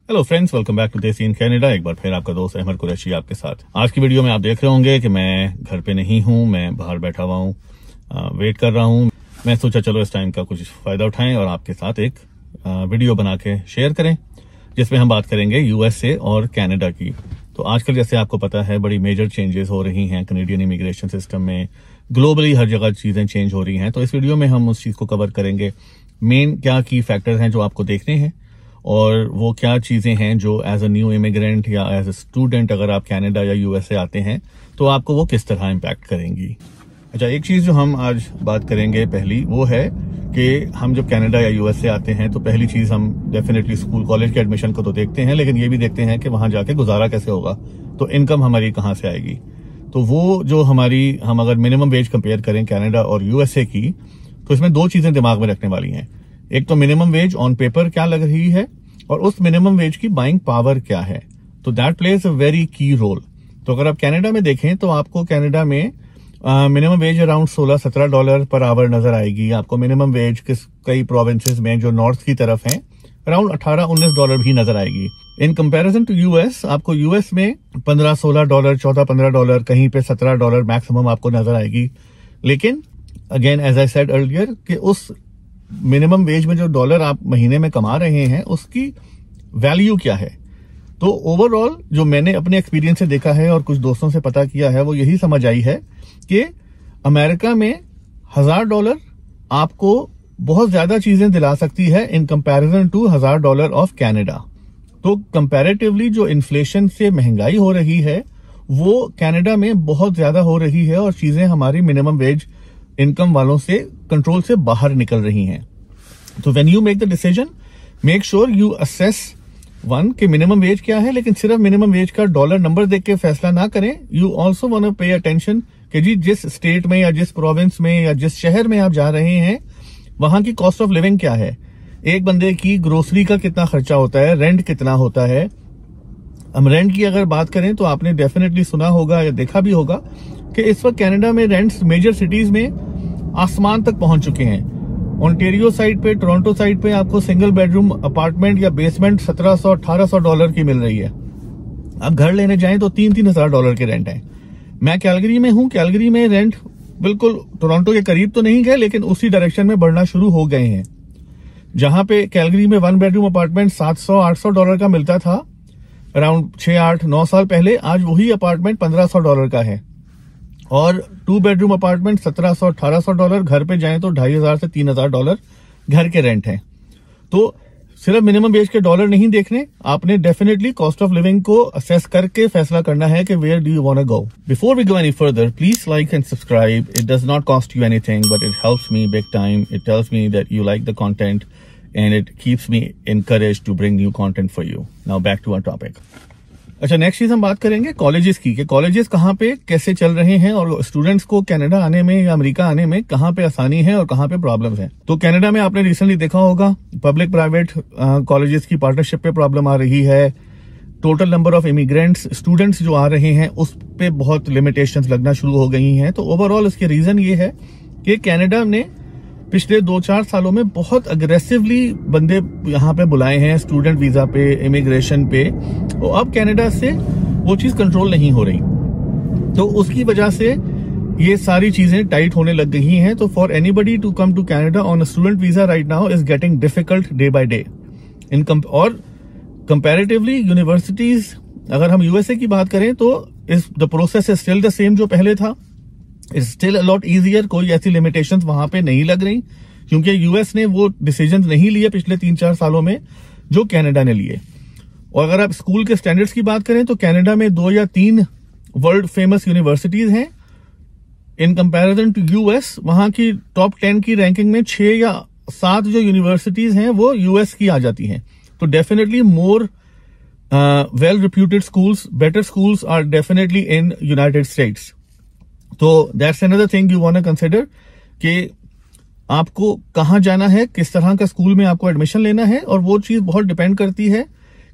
Hello friends, welcome back to Desi in Canada. एक बार फिर आपका दोस्त अहमद कुरैशी आपके साथ। आज की वीडियो में आप देख रहे होंगे कि मैं घर पे नहीं हूं, मैं बाहर बैठा हुआ हूं, वेट कर रहा हूं। मैं सोचा चलो इस टाइम का कुछ फायदा उठाएं और आपके साथ एक वीडियो बना के शेयर करें जिसमें हम बात करेंगे यूएसए और कनाडा की। तो आजकल जैसे आपको पता है बड़ी मेजर चेंजेस हो रही हैं कनेडियन इमिग्रेशन सिस्टम में, ग्लोबली हर जगह चीजें चेंज हो रही हैं। तो इस वीडियो में हम उस चीज को कवर करेंगे, मेन क्या की फैक्टर्स हैं जो आपको देखने हैं और वो क्या चीजें हैं जो एज अ न्यू इमिग्रेंट या एज अ स्टूडेंट अगर आप कनाडा या यूएसए आते हैं तो आपको वो किस तरह इम्पैक्ट करेंगी। अच्छा, एक चीज जो हम आज बात करेंगे पहली वो है कि हम जब कनाडा या यूएसए आते हैं तो पहली चीज हम डेफिनेटली स्कूल कॉलेज के एडमिशन को तो देखते हैं, लेकिन ये भी देखते हैं कि वहां जाके गुजारा कैसे होगा, तो इनकम हमारी कहाँ से आएगी। तो वो जो हम अगर मिनिमम वेज कंपेयर करें कनाडा और यूएसए की, तो इसमें दो चीजें दिमाग में रखने वाली हैं। एक तो मिनिमम वेज ऑन पेपर क्या लग रही है और उस मिनिमम वेज की बाइंग पावर क्या है। तो दैट प्लेज अ वेरी की रोल। तो अगर आप कनाडा में देखें तो आपको कनाडा में minimum wage around $16-17 per hour नजर आएगी। आपको मिनिमम वेज कई प्रोविंसेस में जो नॉर्थ की तरफ हैं अराउंड $18-19 भी नजर आएगी। इन कंपैरिजन टू यूएस आपको यूएस में $15-16, $14-15, कहीं पे $17 मैक्सिमम आपको नजर आएगी। लेकिन again as I said earlier कि उस मिनिमम वेज में जो डॉलर आप महीने में कमा रहे हैं उसकी वैल्यू क्या है। तो ओवरऑल जो मैंने अपने एक्सपीरियंस से देखा है और कुछ दोस्तों से पता किया है वो यही समझ आई है कि अमेरिका में $1000 आपको बहुत ज्यादा चीजें दिला सकती है in comparison to $1000 of Canada. तो कंपैरेटिवली जो इन्फ्लेशन से महंगाई हो रही है वो कनाडा में बहुत ज्यादा हो रही है और चीजें हमारी मिनिमम वेज इनकम वालों से कंट्रोल से बाहर निकल रही हैं। तो when you make the decision make sure you assess one कि मिनिमम वेज क्या है, लेकिन सिर्फ मिनिमम वेज का डॉलर नंबर देख के फैसला ना करें। You also want to pay attention कि जी जिस स्टेट में या जिस प्रोविंस में या जिस शहर में आप जा रहे हैं वहां की कॉस्ट ऑफ लिविंग क्या है, एक बंदे की ग्रोसरी का कितना खर्चा होता है, रेंट कितना होता है। हम रेंट की अगर बात करें तो आपने डेफिनेटली सुना होगा या देखा भी होगा कि इस वक्त कनाडा में रेंट्स मेजर सिटीज में आसमान तक पहुंच चुके हैं। ओंटारियो साइड पे, टोरंटो साइड पे आपको सिंगल बेडरूम अपार्टमेंट या बेसमेंट $1700-1800 की मिल रही है। अब घर लेने जाएं तो $3,000 के रेंट है। मैं कैलगरी में हूं, कैलगरी में रेंट बिल्कुल टोरंटो के करीब तो नहीं गए लेकिन उसी डायरेक्शन में बढ़ना शुरू हो गए हैं। जहां पे कैलगरी में 1 बेडरूम अपार्टमेंट $700-800 का मिलता था अराउंड 6-8-9 साल पहले, आज वही अपार्टमेंट $1500 का है। और 2 बेडरूम अपार्टमेंट $1700-1800, घर पे जाएं तो $2500 से $3000 घर के रेंट हैं। तो सिर्फ मिनिमम वेज के डॉलर नहीं देखने, आपने डेफिनेटली कॉस्ट ऑफ लिविंग को असेस करके फैसला करना है कि where do you want to go. Before we go any further please like and subscribe. It does not cost you anything but it helps me big time. It tells me that you like the content and it keeps me encouraged to bring new content for you. Now back to our topic. अच्छा, next चीज हम बात करेंगे colleges की, कि colleges कहाँ पे कैसे चल रहे हैं और स्टूडेंट्स को कनाडा आने में या अमेरिका आने में कहाँ पे आसानी है और कहाँ पे प्रॉब्लम्स हैं। तो कनाडा में आपने रिसेंटली देखा होगा पब्लिक प्राइवेट कॉलेजेस की पार्टनरशिप पे प्रॉब्लम आ रही है। Total number of immigrants students जो आ रहे हैं उस पे बहुत लिमिटेशंस लगना शुरू हो गई हैं। तो ओवरऑल इसके रीजन ये है कि कनाडा ने पिछले 2-4 सालों में बहुत अग्रेसिवली बंदे यहाँ पे बुलाए हैं स्टूडेंट वीजा पे, इमिग्रेशन पे। तो अब कनाडा से वो चीज कंट्रोल नहीं हो रही, तो उसकी वजह से ये सारी चीजें टाइट होने लग गई हैं। तो for anybody to come to Canada on a student visa right now is getting difficult day by day. और कंपैरेटिवली यूनिवर्सिटीज, अगर हम यूएसए की बात करें तो the process is still the same जो पहले था। It's still a lot easier. कोई ऐसी लिमिटेशंस वहां पे नहीं लग रही क्योंकि यूएस ने वो डिसीजंस नहीं लिए पिछले 3-4 सालों में जो कनाडा ने लिए। और अगर आप स्कूल के स्टैंडर्ड्स की बात करें तो कनाडा में 2 या 3 वर्ल्ड फेमस यूनिवर्सिटीज हैं। इन कंपैरिजन टू यूएस वहां की टॉप 10 की रैंकिंग में 6 या 7 जो यूनिवर्सिटीज हैं वो यूएस की आ जाती हैं। तो definitely more well reputed schools, better schools are definitely in United States. तो that's another thing you want to consider कि आपको कहां जाना है, किस तरह का स्कूल में आपको एडमिशन लेना है। और वो चीज बहुत डिपेंड करती है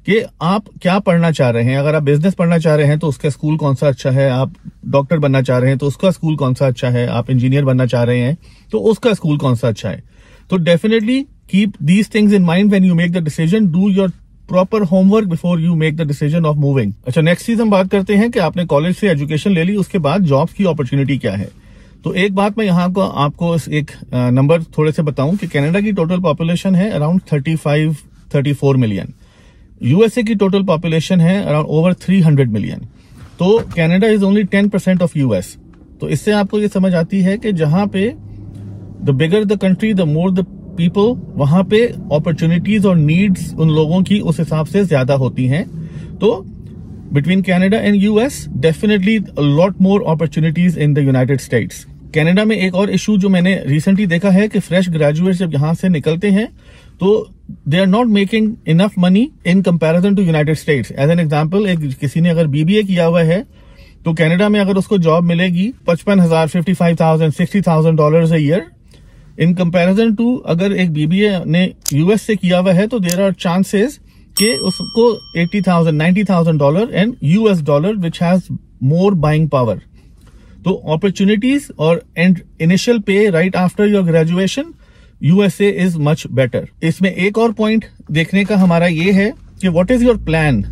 कि आप क्या पढ़ना चाह रहे हैं। अगर आप बिजनेस पढ़ना चाह रहे हैं तो उसका स्कूल कौन सा अच्छा है, आप डॉक्टर बनना चाह रहे हैं तो उसका स्कूल कौन सा अच्छा है, आप इंजीनियर बनना चाह रहे हैं तो उसका स्कूल कौन सा अच्छा है। तो definitely keep these things in mind when you make the decision, do your proper homework before you make the decision of moving. अच्छा, नेक्स्ट चीज हम बात करते हैं कि आपने कॉलेज से एजुकेशन ले ली, उसके बाद जॉब्स की अपॉर्चुनिटी क्या है। तो एक बात मैं यहाँ को आपको एक नंबर थोड़े से बताऊं कि कनाडा की टोटल पॉपुलेशन है अराउंड 34 मिलियन। यूएसए की टोटल पॉपुलेशन है अराउंड ओवर 300 मिलियन। तो Canada is only 10% of US. तो इससे आपको ये समझ आती है कि जहां पे the bigger the country the more the people, वहां पे अपॉर्चुनिटीज और नीड्स उन लोगों की उस हिसाब से ज्यादा होती हैं। तो between Canada and US definitely lot more opportunities in the United states. Canada में एक और इशू जो मैंने रिसेंटली देखा है कि फ्रेश ग्रेजुएट जब यहां से निकलते हैं तो they are not making enough money in comparison to United States. As an example, किसी ने अगर बीबीए किया हुआ है तो कनाडा में अगर उसको जॉब मिलेगी 55,000, 55,000, $60,000 a year. In comparison to अगर एक बीबीए ने यूएस से किया हुआ है तो देयर आर चांसेस कि उसको $80,000, $90,000 and US dollar which has more buying power. तो अपॉर्चुनिटीज और एंड इनिशियल पे right after your graduation USA is much better. इसमें एक और पॉइंट देखने का हमारा ये है कि what is your plan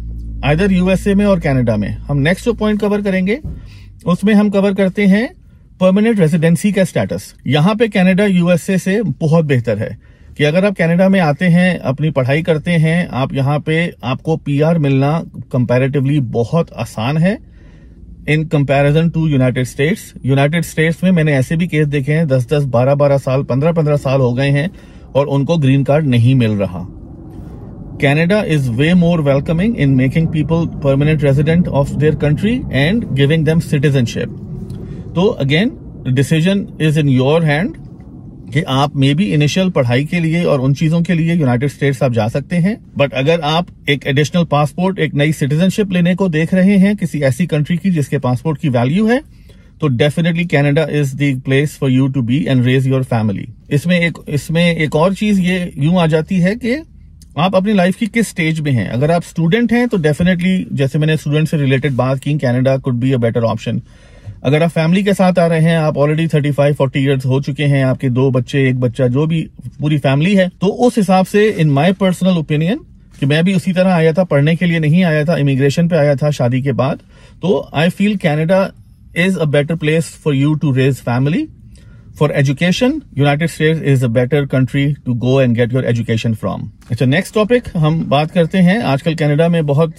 either USA में और कनाडा में। हम नेक्स्ट जो पॉइंट कवर करेंगे उसमें हम कवर करते हैं परमानेंट रेजिडेंसी का स्टेटस। यहां पे कनाडा यूएसए से बहुत बेहतर है कि अगर आप कनाडा में आते हैं, अपनी पढ़ाई करते हैं, आप यहां पे आपको पीआर मिलना कंपैरेटिवली बहुत आसान है in comparison to United States. United States में मैंने ऐसे भी केस देखे हैं 10-10, 12-12 साल, 15-15 साल हो गए हैं और उनको ग्रीन कार्ड नहीं मिल रहा। Canada is way more welcoming in making people permanent resident of their country and giving them citizenship. तो again, the decision is in your hand कि आप मे बी इनिशियल पढ़ाई के लिए और उन चीजों के लिए यूनाइटेड स्टेट्स आप जा सकते हैं, बट अगर आप एक एडिशनल पासपोर्ट, एक नई सिटीजनशिप लेने को देख रहे हैं किसी ऐसी कंट्री की जिसके पासपोर्ट की वैल्यू है, तो definitely Canada is the place for you to be and raise your family. इसमें एक और चीज ये यूं आ जाती है कि आप अपनी लाइफ की किस स्टेज में हैं। अगर आप स्टूडेंट हैं तो डेफिनेटली, जैसे मैंने स्टूडेंट से रिलेटेड बात की, Canada could be a better option. अगर आप फैमिली के साथ आ रहे हैं, आप ऑलरेडी 35-40 इयर्स हो चुके हैं, आपके 2 बच्चे, 1 बच्चा, जो भी पूरी फैमिली है, तो उस हिसाब से इन माय पर्सनल ओपिनियन, कि मैं भी उसी तरह आया था, पढ़ने के लिए नहीं आया था, इमिग्रेशन पे आया था शादी के बाद, तो I feel Canada is a better place for you to raise family. For education, United States is a better country to go and get your education from. अच्छा, नेक्स्ट टॉपिक हम बात करते हैं। आजकल कनाडा में बहुत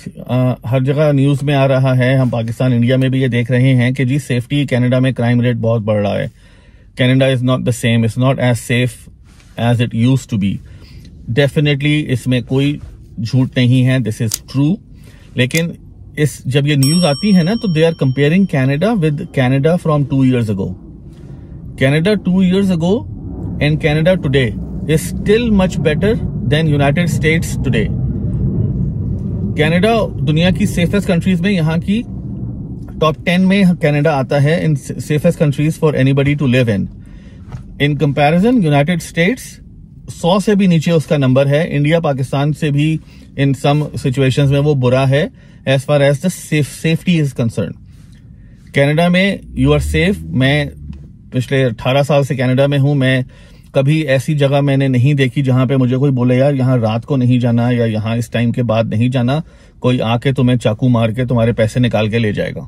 हर जगह न्यूज में आ रहा है, हम पाकिस्तान, इंडिया में भी ये देख रहे हैं कि जी सेफ्टी, कनाडा में क्राइम रेट बहुत बढ़ रहा है। Canada is not the same, it's not as safe as it used to be. Definitely इसमें कोई झूठ नहीं है, दिस इज ट्रू। लेकिन जब ये न्यूज आती है ना, तो they are comparing Canada with Canada from 2 years ago. Canada 2 years ago and Canada today is still much better than United States today. Canada दुनिया की सेफेस्ट कंट्रीज में, यहाँ की टॉप 10 में कनाडा आता है in safest countries for anybody to live in. In comparison United States 100 से भी नीचे उसका नंबर है। इंडिया पाकिस्तान से भी इन सम सिचुएशंस में वो बुरा है as far as the safety is concern. Canada में यू आर सेफ। मैं पिछले 18 साल से कनाडा में हूं, मैं कभी ऐसी जगह मैंने नहीं देखी जहां पे मुझे कोई बोले यार यहाँ रात को नहीं जाना या यहाँ इस टाइम के बाद नहीं जाना, कोई आके तुम्हें चाकू मार के तुम्हारे पैसे निकाल के ले जाएगा।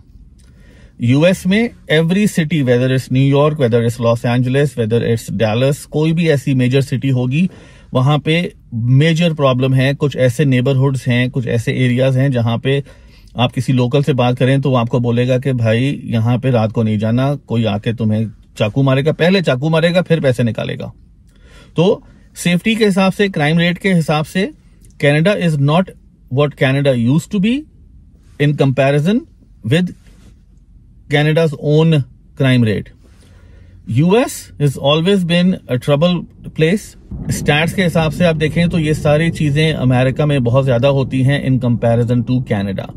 यूएस में every city, whether it's New York, whether it's Los Angeles, whether it's Dallas, कोई भी ऐसी मेजर सिटी होगी, वहां पे मेजर प्रॉब्लम है। कुछ ऐसे नेबरहुड्स हैं, कुछ ऐसे एरियाज हैं जहां पे आप किसी लोकल से बात करें तो वो आपको बोलेगा कि भाई यहाँ पे रात को नहीं जाना, कोई आके तुम्हें चाकू मारेगा, पहले चाकू मारेगा फिर पैसे निकालेगा। तो सेफ्टी के हिसाब से, क्राइम रेट के हिसाब से Canada is not what Canada used to be in comparison with Canada's own crime rate. US is always been a trouble place. Stats के हिसाब से आप देखें तो ये सारी चीजें अमेरिका में बहुत ज्यादा होती हैं in comparison to Canada.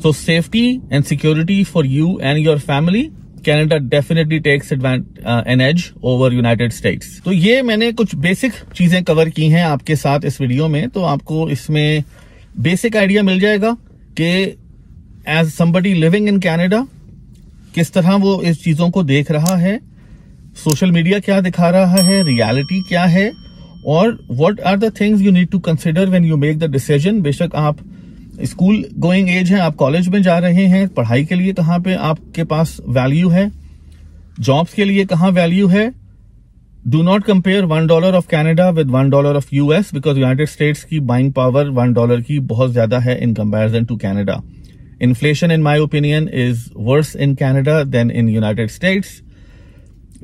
So safety and security for you and your family, Canada definitely takes an edge over United States. तो ये मैंने कुछ बेसिक चीजें कवर की हैं आपके साथ इस वीडियो में, तो आपको इसमें बेसिक आइडिया मिल जाएगा कि as somebody living in Canada किस तरह वो इस चीजों को देख रहा है, सोशल मीडिया क्या दिखा रहा है, रियलिटी क्या है, और what are the things you need to consider when you make the decision. बेशक आप स्कूल गोइंग एज है, आप कॉलेज में जा रहे हैं, पढ़ाई के लिए कहाँ पे आपके पास वैल्यू है, जॉब्स के लिए कहाँ वैल्यू है। Do not compare $1 of Canada with $1 of US, because United States की बाइंग पावर $1 की बहुत ज्यादा है in comparison to Canada. Inflation in my opinion is worse in Canada than in United States.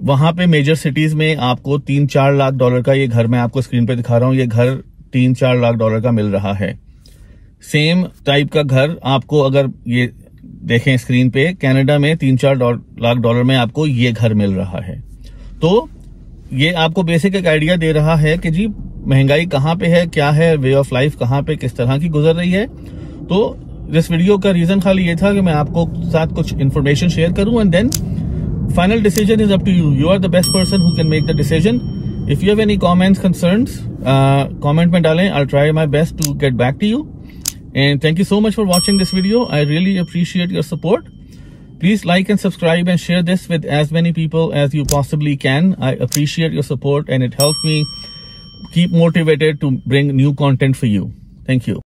वहां पे मेजर सिटीज में आपको $3-4 लाख का, ये घर मैं आपको स्क्रीन पे दिखा रहा हूं, ये घर $3-4 लाख का मिल रहा है। सेम टाइप का घर आपको अगर ये देखें स्क्रीन पे, कनाडा में $3-4 लाख में आपको ये घर मिल रहा है। तो ये आपको बेसिक एक आइडिया दे रहा है कि जी महंगाई कहाँ पे है, क्या है, वे ऑफ लाइफ कहाँ पे किस तरह की गुजर रही है। तो इस वीडियो का रीजन खाली ये था कि मैं आपको साथ कुछ इन्फॉर्मेशन शेयर करूं, and then final decision is up to you. You are the best person who can make the decision. If you have any comments, concerns, comment में डालें। I try my best to get back to you, and thank you so much for watching this video. I really appreciate your support. Please like and subscribe and share this with as many people as you possibly can. I appreciate your support and it helps me keep motivated to bring new content for you. Thank you.